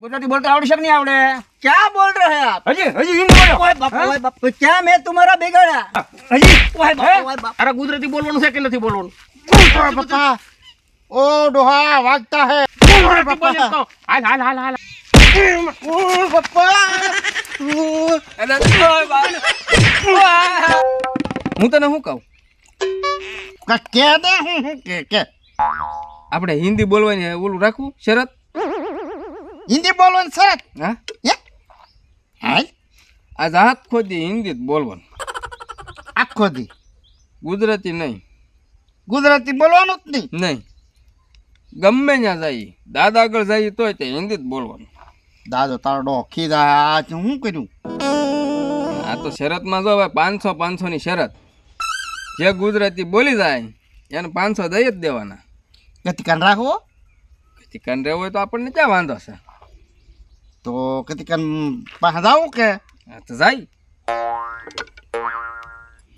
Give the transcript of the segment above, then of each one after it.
गुजराती बोलते आवड़े शक नहीं आवड़े? क्या बोल रहे हैं आप? हजी हजी हिंदी बोलो। ओए बाप क्या मैं तुम्हारा बिगड़ा? हजी ओए बाप अरे गुजराती बोलવાનું છે કે નથી બોલવાનું? ઓય પપ્પા ઓ ડોહા વાગતા હે गुजराती बोले तो हाल हाल हाल हाल ઓ પપ્પા અરે ઓય બાપ હું તને શું કહું કે દે હું કે આપણે હિન્દી બોલવાની ઓલું રાખવું શરત હિન્દી બોલવાનું છે હા હે હાલ આજ હાથ ખોદી હિન્દી જ બોલવાનું આખો દી ગુજરાતી નહીં ગુજરાતી બોલવાનું જ નહીં નહીં ગમે ત્યાં જઈએ દાદા આગળ જઈએ તોય તે હિન્દી જ બોલવાનું દાદો તારો ડોખી દા હું કર્યું આ તો શરતમાં જો ભાઈ 500 500 ની શરત જે ગુજરાતી બોલી જાય એને 500 દઈ જ દેવાના કતિકાન રાખવો ચિકન રહેવું હોય તો આપણને ક્યાં વાંધો છે તો કતિકાન પાસે જાવું કે હા તો જાય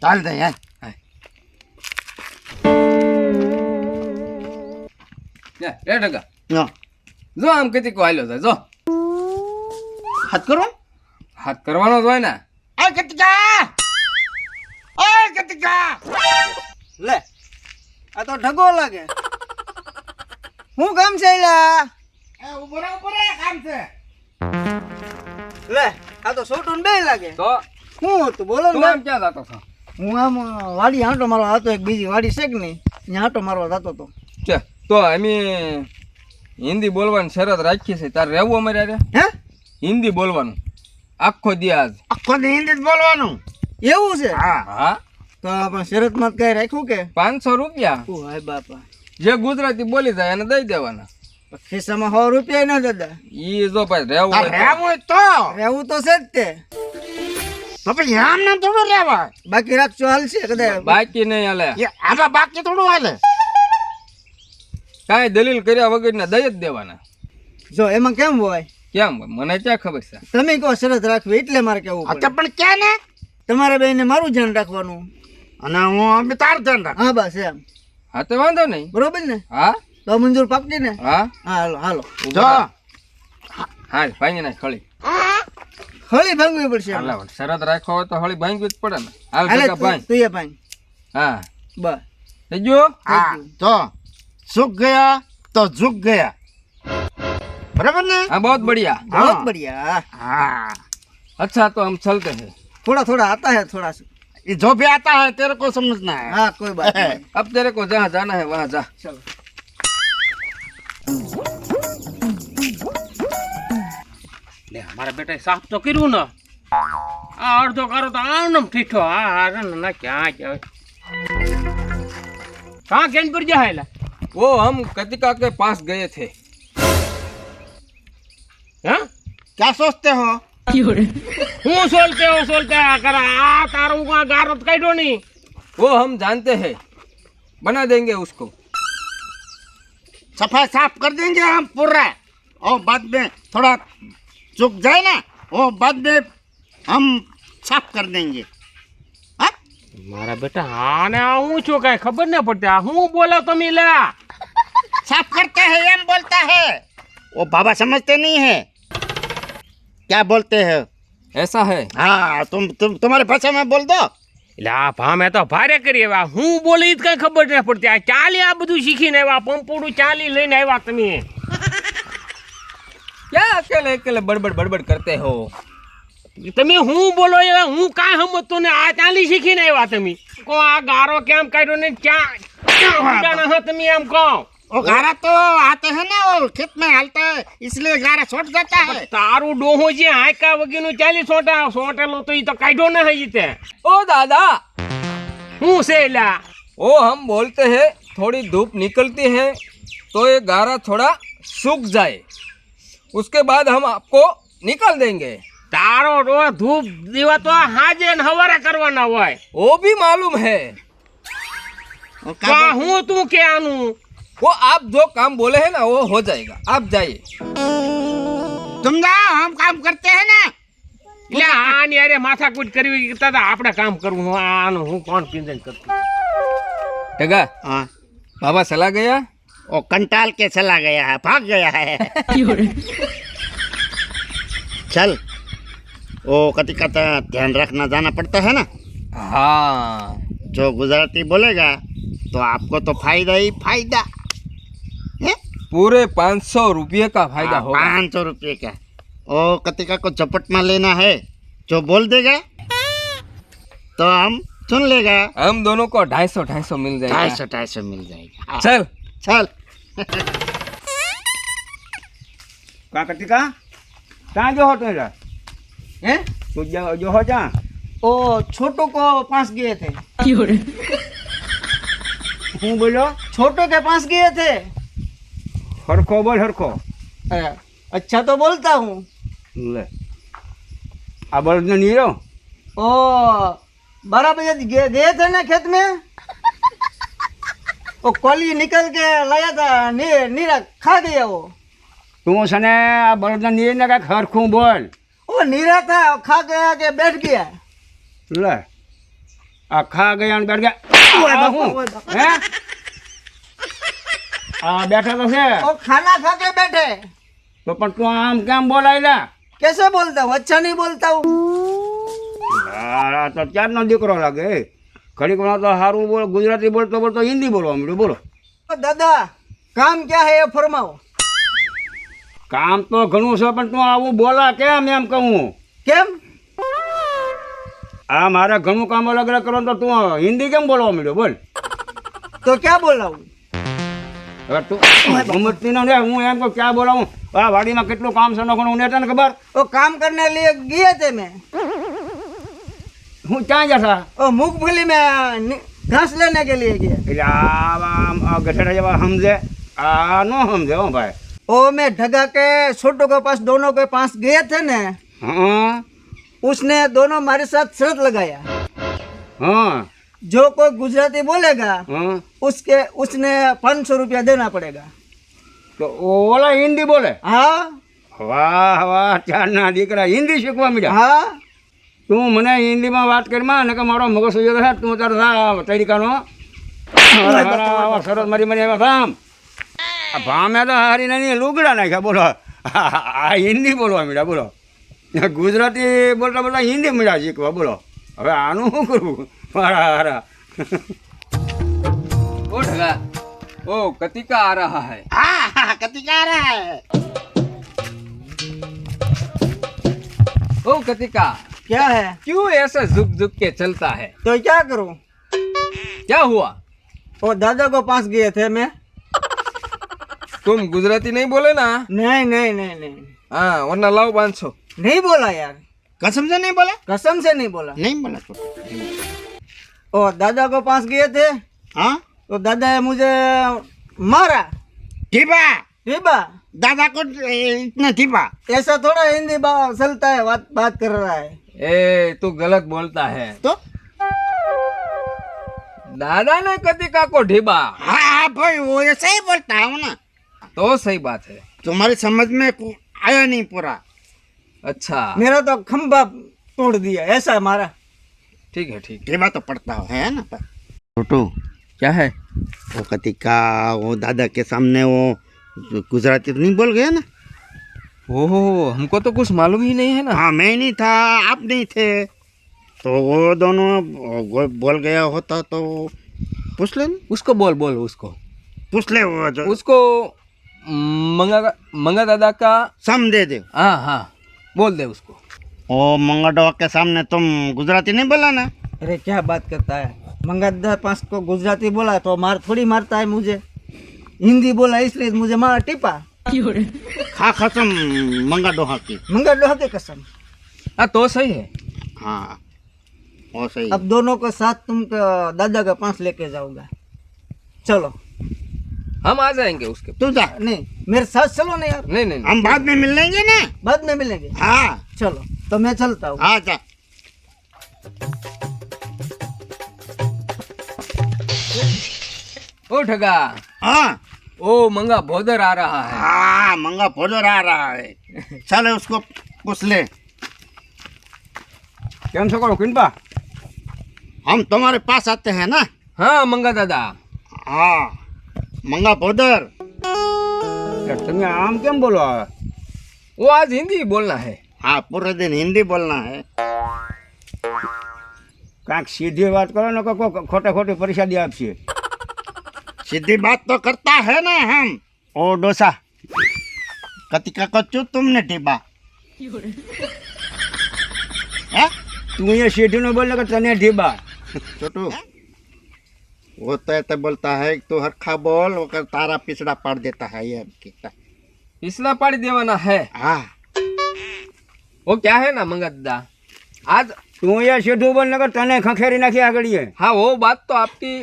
ચાલ દે યાર રે ટકા નો જો આમ કતી કો હાલ્યો જાય જો હાથ કરો હાથ કરવાનો જ હોય ને આ કતિકા ઓય કતિકા ले आ तो ढगो लागे હું કામ છે લા એ ઉપર કામ છે લે આ તો સોટુન બે લાગે તો હું હતું બોલો તું ને આમ ક્યાં જતો છો હું આમ વાડી આંટો મારવા હતો એક બીજી વાડી છે કે નહીં ત્યાં આંટો મારવા જતો તો છે તો અમે હિન્દી બોલવાની શરત રાખી છે તારે રહેવું અમારે રે હે હિન્દી બોલવાનું આખો દી આજ આખો દી હિન્દી જ બોલવાનું એવું છે હા હા તો આપણે શરતમાં કઈ રાખ્યું કે 500 રૂપિયા ઓ હાય બાપા જે ગુજરાતી બોલી જાય એને દઈ દેવાના ખિસ્સામાં 100 રૂપિયા ના દાદા ઈ જો ભાઈ રહેવું હોય તો. રહેવું હોય તો રહેવું તો છે જ તે તો પછી આમ નામ થોડું રહેવાય બાકી રાખજો હાલશે કદાચ બાકી નહીં હાલે આમાં બાકી થોડું હાલે કાંઈ દલીલ કર્યા વગરના દઈ જ દેવાના જો એમાં કેમ હોય કેમ હોય? મને ક્યાં ખબર છે તમે કહો શરત રાખવી એટલે મારે કેવું પડે. અચ્છા પણ ક્યાં ને તમારે બેને મારું ધ્યાન રાખવાનું અને હું અમે તાર ધ્યાન રાખ હા બસ એમ હા તો વાંધો નહીં બરોબર ને હા તો મંજૂર પાકતી ને હા હા હાલો હાલો જો હાલ ભાંગી નાખ હળી હળી ભાંગવી પડશે એમ. હાલ શરત રાખો હોય તો હળી ભાંગવી જ પડે ને હાલ હાલે ટકા ભાંગ તું એ ભાંગ હા બસ થઈ ગયું હા તો સુખ ગયા તો ઝુક ગયા बराबर ना हाँ बहुत बढ़िया बहुत बढ़िया हाँ अच्छा तो हम चलते हैं थोड़ा थोड़ा आता है थोड़ा सा ये जो भी आता है तेरे को समझना है हाँ कोई बात नहीं अब तेरे को जहाँ जाना है वहाँ जा चलो ले हमारा बेटा साफ तो करू ना अर्धो करो तो आनम ठीठो ना क्या क्या कहाँ कैनपुर जाएला वो हम कतिका के पास गए थे हाँ क्या सोचते हो हूँ सोलते करा तारू का गारत काटो नहीं वो हम जानते हैं बना देंगे उसको सफाई साफ कर देंगे हम पूरा और बाद में थोड़ा चुक जाए ना वो बाद में हम साफ कर देंगे हाँ? मारा बेटा हाँ ने हूँ छो कहीं खबर नहीं पड़ती हूँ बोला तो मिला साफ करते हैं एम बोलता है वो बाबा समझते नहीं है क्या बोलते हैं ऐसा है हाँ तुम्हारे भाषा में बोल दो ला भा मैं तो भारे करी आया हूँ बोली कहीं खबर नहीं पड़ती आ चाली आ બધું શીખીને આવ્યા પંપોડું ચાલી લઈને આવ્યા તમે क्या अकेले अकेले बड़बड़ बड़बड़ करते हो તમે હું બોલો એવા હું કાંઈ સમજતો ને આ ચાલી શીખીને આવ્યા તમે કો આ ગારો કેમ કાઢ્યો ને ક્યાં ઉડાણા હા તમે એમ કહો वो गारा तो आते हैं ना वो खेत में हालता है इसलिए गारा छोट जाता है તારું ડોહો જે હાયકા વગીનું ચાલી સોટેલો તો ઈ તો કાઢ્યો ને હઈ તે ओ दादा હું છે લા वो हम बोलते हैं थोड़ी धूप निकलती है तो ये गारा थोड़ा सूख जाए उसके बाद हम आपको निकाल देंगे તારો રો ધૂપ દીવા તો હાજે ને હવારે કરવાના હોય वो भी मालूम है वो તો क्या હું તું કે આનું वो आप जो काम बोले हैं ना वो हो जाएगा आप जाइए तुम जाओ हम काम करते हैं ना એટલે આની અરે માથાકૂટ કરવી કરતા હતા આપણે કામ કરવું આનું હું કોણ પીંજન કરતું टगा हाँ बाबा चला गया वो कंटाल के चला गया है भाग गया है चल वो कति का तो ध्यान रखना जाना पड़ता है ना। हाँ जो गुजराती बोलेगा तो आपको तो फायदा ही फायदा है। पूरे 500 रुपये का फायदा होगा। 500 रुपये का। ओ कतिका को झपट में लेना है, जो बोल देगा तो हम सुन लेगा। हम दोनों को 250 मिल जाएगा। 250 मिल जाएगा। हाँ। चल चल का कटिका कहाँ जो हो तेरा हैं? तू जो हो जा ओ छोटू को पास गए थे। हूँ बोलो छोटू के पास गए थे। हरखो बोल हरखो। अच्छा तो बोलता हूँ। ले आ बल्द नीरो। ओ 12 बजे गए थे ना खेत में। वो कोली निकल के लाया था, नीरा खा गया वो। તું છે ને આ બળદને નીર ને કાંઈક હરખું બોલ. वो नीरा था खा गया के बैठ गया। લે આ ખા ગયા ને બેઠ ગયા. આ હું હે આ બેઠા તો છે वो खाना खा के बैठे। તો પણ તું આમ કેમ બોલાય લા? कैसे बोलता हूँ? अच्छा नहीं बोलता हूँ। આ તો ચારનો દીકરો લાગે. ઘડીક વાર તો સારું બોલ, ગુજરાતી બોલતો બોલતો હિન્દી બોલવા માંડ્યો. બોલો ओ दादा काम क्या है ये फरमाओ। કામ તો ઘણું છે પણ તું આવું બોલા કેમ એમ કહું. केम આ મારે ઘણું કામ અલગ અલગ કરવાનું તો તું હિન્દી કેમ બોલવા માંડ્યો? બોલ तो क्या बोला हूँ? હવે તું ગમતની ન રે. હું એમ કહું ક્યાં બોલાવું? આ વાડીમાં કેટલું કામ છે નખવાનું ને તને ખબર? वो काम करने लिए गए थे मैं। હું ક્યાં જતા? वो मूंगफली में घास लेने के लिए गया। એટલે આ ગઠેડા જેવા સમજે, આ ન સમજે હો ભાઈ. ओ मैं ढगा के छोटू के पास दोनों के पास गए थे ना। હા उसने दोनों हमारे साथ शर्त लगाया, હા जो कोई गुजराती बोलेगा હા उसने 500 रुपया देना पड़ेगा। તો ઓલા હિન્દી બોલે? हाँ વાહ વાહ, ચારના દીકરા હિન્દી શીખવા મળ્યા. हाँ તું મને હિન્દીમાં વાત કરીમાં ને કે મારો મગજ સુજો છે. તું તારે તરીકાનો સરસ મારી મારી આવ્યા થામ. આ ભામે તો હારી નાની લુગડા નાખ્યા. બોલો આ હિન્દી બોલવા મળ્યા. બોલો ગુજરાતી બોલતા બોલતા હિન્દી મળ્યા શીખવા. બોલો હવે આનું શું કરવું મારા હારા? ओ ढगा, ओ कतिका आ रहा है। हाँ कतिका आ रहा है। ओ कतिका, क्या है? क्यों ऐसे झुक झुक के चलता है? तो क्या करूं? क्या हुआ? वो दादा को पास गए थे मैं। तुम गुजराती नहीं बोले ना? नहीं नहीं नहीं नहीं हाँ, वरना लाओ 500। नहीं बोला यार, कसम से नहीं बोला? कसम से नहीं बोला। नहीं बोला तो और दादा को पास गए थे हाँ तो दादा ने मुझे मारा। ठीपा ठीबा दादा को इतना ठीपा। ऐसा थोड़ा हिंदी चलता है, बात कर रहा है। ए तू गलत बोलता है। तो दादा ने कतिका को ढीबा हाँ भाई वो ऐसा ही बोलता है ना। तो सही बात है। तुम्हारी समझ में आया नहीं पूरा। अच्छा मेरा तो खंभा तोड़ दिया, ऐसा मारा। ठीक है, ठीक ठीपा तो पड़ता है ना। छोटू क्या है? वो कतिका वो दादा के सामने वो गुजराती तो नहीं बोल गया ना। ओहो, हमको तो कुछ मालूम ही नहीं है ना। हाँ मैं नहीं था, आप नहीं थे, तो वो दोनों वो बोल गया होता तो पूछ ले। उसको बोल बोल उसको पूछ ले वो जो उसको मंगा दादा का। सम दे दे। हाँ हाँ, बोल दे उसको। वो मंगाडो के सामने तुम गुजराती नहीं बोला ना। अरे क्या बात करता है? मंगादा पास को गुजराती बोला तो मार थोड़ी मारता है मुझे। हिंदी बोला इसलिए मुझे मार टिपा। खा कसम मंगाडो की। मंगाडो की कसम। हाँ तो सही है। हाँ वो सही। अब दोनों को साथ तुम दादा का पास लेके जाऊंगा। चलो। हम आ जाएंगे उसके। तू जा। नहीं मेरे साथ चलो ना यार। नहीं नहीं, हम बाद में मिल लेंगे ना। बाद में मिलेंगे। हाँ चलो तो मैं चलता हूँ। हाँ जा। ओ ठगा, हाँ ओ मंगा भोदर आ रहा है। हाँ मंगा भोजर आ रहा है। चल उसको पूछ ले। કેમ છો કરો કિંપા? हम तुम्हारे पास आते हैं ना। हाँ मंगा दादा। हाँ मंगा भोदर। તમે આમ કેમ બોલો? वो आज हिंदी बोलना है। हाँ पूरे दिन हिंदी बोलना है। કાંઈક સીધી વાત કરો ને કોઈ ખોટે ખોટી પરિષાદી આપશે. सीधी बात तो करता है ना हम। ओ डोसा कतिका को चू तुमने टीबा है? તું અહીંયા સીધી નો બોલ ને કે તને ઢીબા. छोटू वो तो ऐसे बोलता है कि तू हरखा बोल वो कर तारा पिछड़ा पाड़ देता है ये कहता। पिछला पाड़ी देवाना है हाँ वो क्या है ना मंगा दादा आज તું અહીંયા સીધું બોલ ને કે તને ખંખેરી નાખી આગળીએ. हाँ वो बात तो आपकी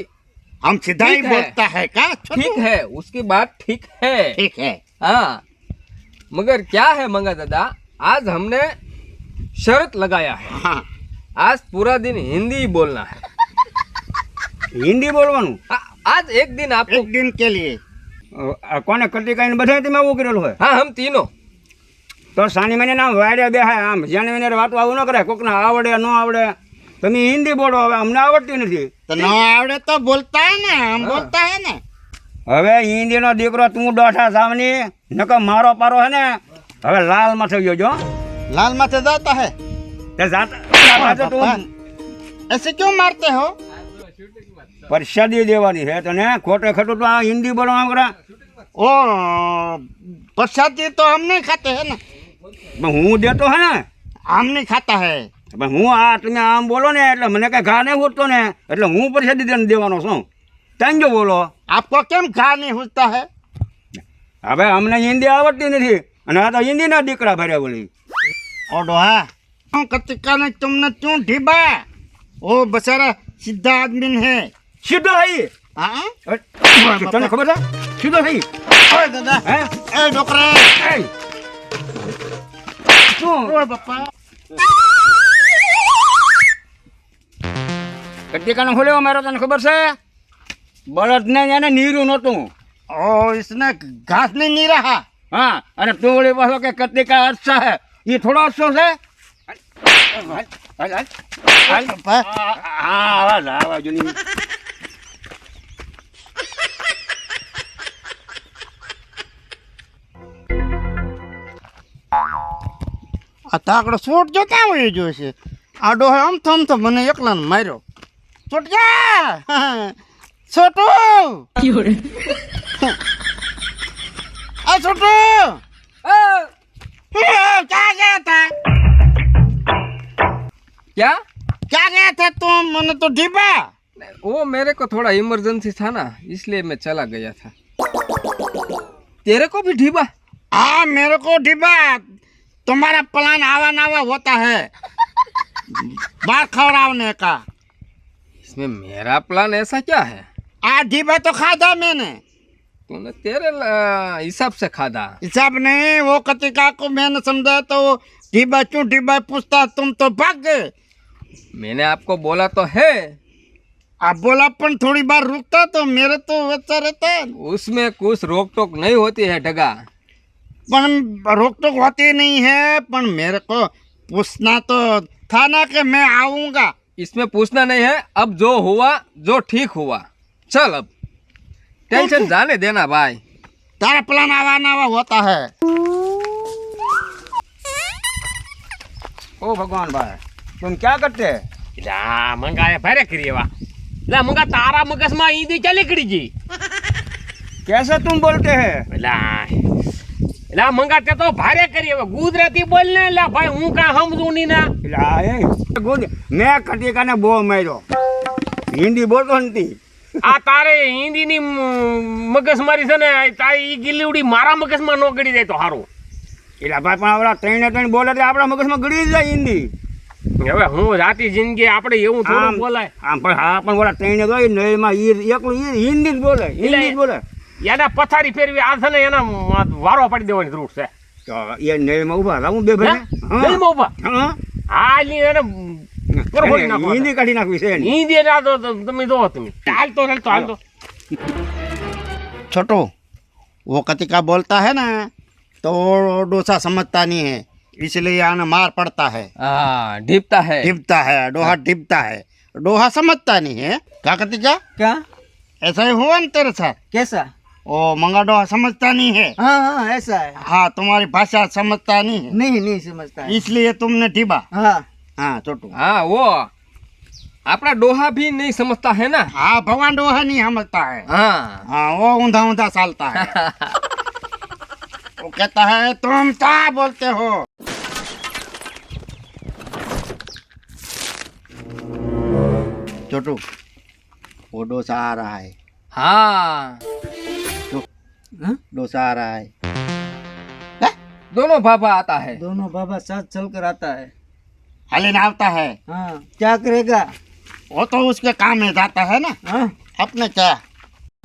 हम सीधा ही ठीक है। बोलता है का छोटू? ठीक है उसकी बात ठीक है ठीक है। हाँ मगर क्या है मंगा दादा आज हमने शर्त लगाया है हाँ आज पूरा दिन हिंदी ही बोलना है હિન્દી બોલવાનું. आज एक दिन आपको एक दिन के लिए આ કોને કટિકાઈને બધા તમે આવું કરેલું હોય हाँ हम तीनों તો સાની મને ના વાડે બેહાય આમ જાણે મને વાતો આવું ન કરે કોકને આવડે ન આવડે તમે હિન્દી બોલો હવે અમને આવડતી નથી. तो न आवड़े तो बोलता है ना हम बोलता है ना। હવે હિન્દીનો દીકરો તું દોઠા સામની નકર મારો પારો હે ને હવે લાલમાં થઈ ગયો જો. लाल माथे जाता है તે જાતા તો તું ऐसे क्यों मारते हो? પરસાદી દેવાની છે તને ખોટે ખોટું તો આ હિન્દી બોલો આમ કરે. ओ प्रसादी तो हम नहीं खाते हैं ना। પણ હું દેતો હે ને हम नहीं खाता है। પણ હું આ તમે આમ બોલો ને એટલે મને કઈ ઘા નહીં ઉઠતો ને એટલે હું પરસાદી દેવાનો છું. તમે જો બોલો आपको क्यों घा नहीं होता है? હવે અમને હિન્દી આવડતી નથી અને આ તો હિન્દીના દીકરા ભર્યા બોલી. ओ डोहा कतिका ने तुमने क्यों ढीबा? वो बेचारा सीधा आदमी है। સીધો થઈ हाँ તને ખબર છે સીધો થઈ ओए दादा હે ए डोकरे એ શું ओए बापा કટિકાનો ખોલ્યો મારો તને ખબર છે બળદને એને નીરું નહોતું. ओ इसने घास नहीं रहा। હા અને તું વળી પાછો કે કટિકા અચ્છા હે એ થોડો અચ્છો છે. बापा હા આવાજ આવાજ જોની આ તાકડો છોટ જોતા હોય જો છે આ ડોહે આમ તો મને એકલાને માર્યો. છોટ જા છોટુ આ છોટુ क्या गया था? क्या क्या गया था तुम? मैंने तो ढीबा। वो मेरे को थोड़ा इमरजेंसी था ना इसलिए मैं चला गया था तेरे को भी ढीबा हाँ मेरे को ढीबा। तुम्हारा प्लान आवा नावा होता है बाहर खवड़ावने का। इसमें मेरा प्लान ऐसा क्या है आज ढीबा तो खाधा मैंने। तूने तेरे हिसाब से खाधा हिसाब नहीं वो कतिका को मैंने समझा तो ढीबा क्यों ढीबा पूछता तुम तो भाग गए। मैंने आपको बोला तो है आप बोला पण थोड़ी बार रुकता तो मेरे तो अच्छा रहता है। उसमें कुछ रोक टोक नहीं होती है डगा पण रोक टोक होती नहीं है पण मेरे को पूछना तो था ना कि मैं आऊंगा। इसमें पूछना नहीं है अब जो हुआ जो ठीक हुआ चल अब टेंशन जाने देना भाई तारा प्लान आवा नावा होता है। ओ भगवान भाई तुम क्या करते हैं? લા મંગાએ ભારે કરી એવા લા મંગા તારા મગજમાં ઈદી ચાલી કરી જી कैसे तुम बोलते हैं? લા લા મંગા તે તો ભારે કરી એવા ગુજરાતી બોલ ને લા ભાઈ હું કા સમજુ ની ના એટલે આ એ ગુડ મેં કટિકાને બહુ માર્યો હિન્દી બોલતો નથી. આ તારે હિન્દીની મગજમારી છે ને તારી ઈ ગીલીવડી મારા મગજમાં નો ગળી જાય તો સારું. એટલે ભાઈ પણ આવડા ત્રણે ત્રણ બોલે એટલે આપણા મગજમાં ગળી જ જાય હિન્દી. હવે હું રાતી જિંદગી આપણે એવું થોડું બોલાય આમ પણ હા પણ ઓલા ત્રણે ગઈ નળમાં એકલું હિન્દી જ બોલે હિન્દી જ બોલે. એને પથારી ફેરવી આ છે ને એના વારો પાડી દેવાની જરૂર છે. તો એ નળમાં ઊભા રહું બે ભાઈ જલ્દીમાં ઊભા હા આ લી એને પરફોડી નાખો હિન્દી કાઢી નાખવી છે એની. હિન્દી ના તો તમે જોવો તમે હાલતો હાલતો छोटू वो कतिका बोलता है ना तो डोसा समझता नहीं है इसलिए आने मार पड़ता है। हाँ ढीपता है ढीपता है डोहा ढीपता है डोहा समझता नहीं है। क्या कतिका क्या ऐसा ही हुआ ना तेरे साथ? कैसा? ओ मंगाडो समझता नहीं है। हाँ हाँ ऐसा है। हाँ, तुम्हारी भाषा समझता नहीं है, नहीं नहीं समझता है। इसलिए तुमने ढीबा। हाँ हाँ छोटू। हाँ वो अपना डोहा भी नहीं समझता है ना। हाँ, भगवान डोहा नहीं समझता है। हाँ हाँ, वो ऊंधा ऊंधा चालता है। वो कहता है तुम क्या बोलते हो। छोटू, वो डोसा आ रहा है। हाँ डोसा आ रहा है। दोनों भाभा आता है। दोनों बाबा साथ चल कर आता है। हलिन आता है। हाँ क्या करेगा। वो तो उसके काम में जाता है ना। हाँ अपने क्या।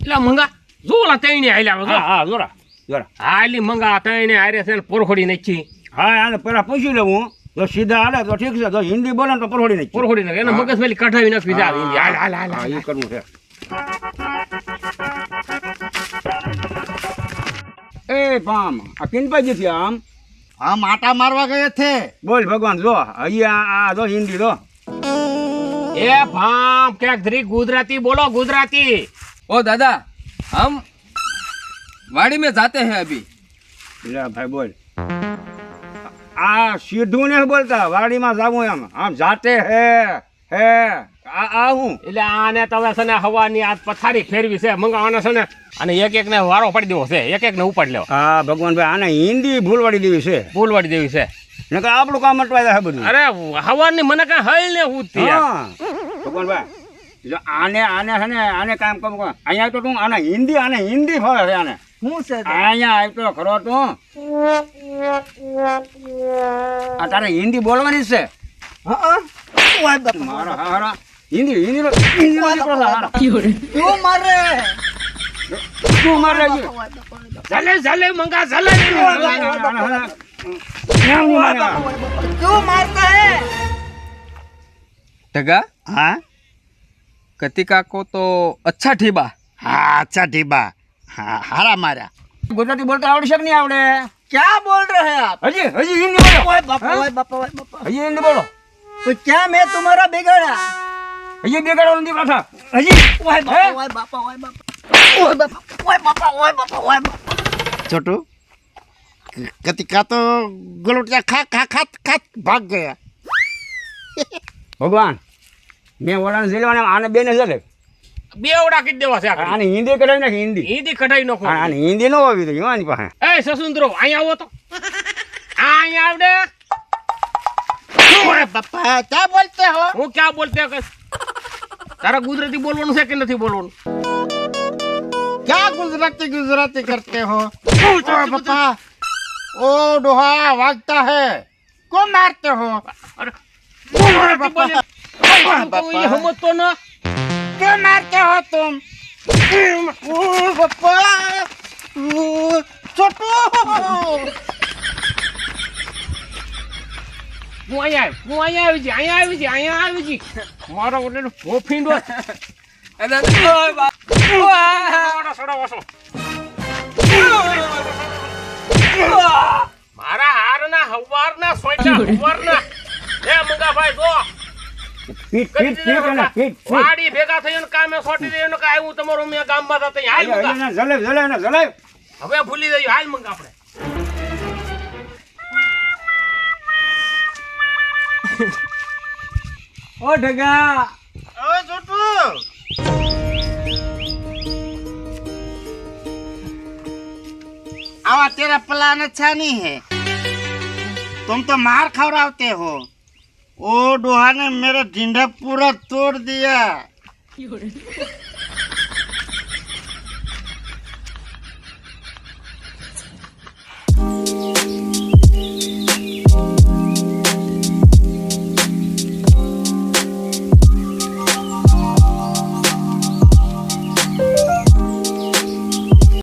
એટલે મંગા જોલા તઈને આયલા હા વગર હા જોરા જોરા હાલી મંગા તઈને આરે છે ને પોરખોડી નાખી હા આને પેલા પૂછી લઉં જો સીધા હાલે તો ઠીક છે જો હિન્દી બોલે ને તો પરવડી નહીં પોરખોડી નાખે એને મગજ મેલી કઢાવી નાખી જા હાલ હાલ હાલ હા એ કરવું છે એ પામ આ કિનપાજી થી આમ हम आटा मारवा गए थे। બોલ ભગવાન જો અહીંયા આ જો હિન્દી જો એ ભામ ક્યાંક ધરી ગુજરાતી બોલો ગુજરાતી ओ दादा हम वाड़ी में जाते हैं अभी। લે ભાઈ બોલ આ સીધું નહીં બોલતા વાડીમાં જાવું એમ આમ જાતે હે આ હું એટલે આને તો હવે છે ને હવાની આ પથારી ફેરવી છે મંગાવાને છે ને અને એક એક ને વારો પાડી દેવો છે એક એક ને ઉપાડી લેવો હા ભગવાન ભાઈ આને હિન્દી ભૂલવાડી દેવી છે ભૂલવાડી દેવી છે નકર આપણું કામ અટવાઈ જાય બધું અરે હવાની મને કઈ હલ ને હું થી હા ભગવાન ભાઈ જો આને છે ને આને કામ કરું અહીંયા તો તું આને હિન્દી ફાવે છે આને હું છે અહીંયા આવતો ખરો તું આ તારે હિન્દી બોલવાની જ છે हाँ हाँ ओए बापा મારા હારા હિન્દી દીકરો છે હારા क्यों मार रहे हैं। તું મારે ઝલે ઝલે મંગા ઝલે क्यों मारता है। टगा हाँ कतिका को तो अच्छा ठीबा। हाँ, अच्छा ढीबा। हाँ, हारा मारा। ગુજરાતી બોલતા આવડે છે કે નહીં આવડે क्या बोल रहे हैं आप। હજી હિન્દી બોલો ओए बापा ओए बापा ओए बापा હજી હિન્દી બોલો तो क्या मैं तुम्हारा बिगड़ा। હજી બેગાડો નથી પાછા હજી ओए बापा ओए बापा ओए बापा ओए बापा ओए बापा ओए बापा ओए बापा। छोटू, कतिका तो गलोटिया खा खा खा खा भाग गया। ભગવાન મેં ઓલાને જેલવાને આને બેને જલે બેવડા કીધી દેવા છે આ આને હિન્દી કઢાવી નાખી હિન્દી હિન્દી કઢાઈ નાખો આને હિન્દી ન આવી તો આની પાસે એ સસુંદરો અહીંયા આવો તો અહીંયા આવડે ओए बापा, क्या बोलते हो। હું ક્યાં બોલતે કે તારા ગુજરાતી બોલવાનું છે કે નથી બોલવાનું क्या गुजराती गुजराती करते हो। ओए बापा, ओ डोहा भागता है, को मारते हो। અરે ओए बापा, એ સમજતો ન क्यों मारते हो तुम। ओ बापा, ओ, छोटू। હું અહીંયા આવી જી અહીંયા આવી જી મારો ઓલે ફોફીંડો अरे ओए बा- ओए। સડો વસો મારા હારના હવારના સોયટા હવારના એ મંગાભાઈ જો ફીટ ફીટ ફીટ અને ફીટ ફીટ વાડી ભેગા થઈને કામે સોટી દેનો કે આવ્યું તમારું મેં ગામમાં જતા હાલ મંગા જલે જલે ને જલે હવે ભૂલી જઈએ હાલ મંગા આપણે ओ ढगा ओ छोटू, आवा तेरा प्लान अच्छा नहीं है। तुम तो मार खवरावते हो। ओ डोहा ने मेरा ढींढा पूरा तोड़ दिया।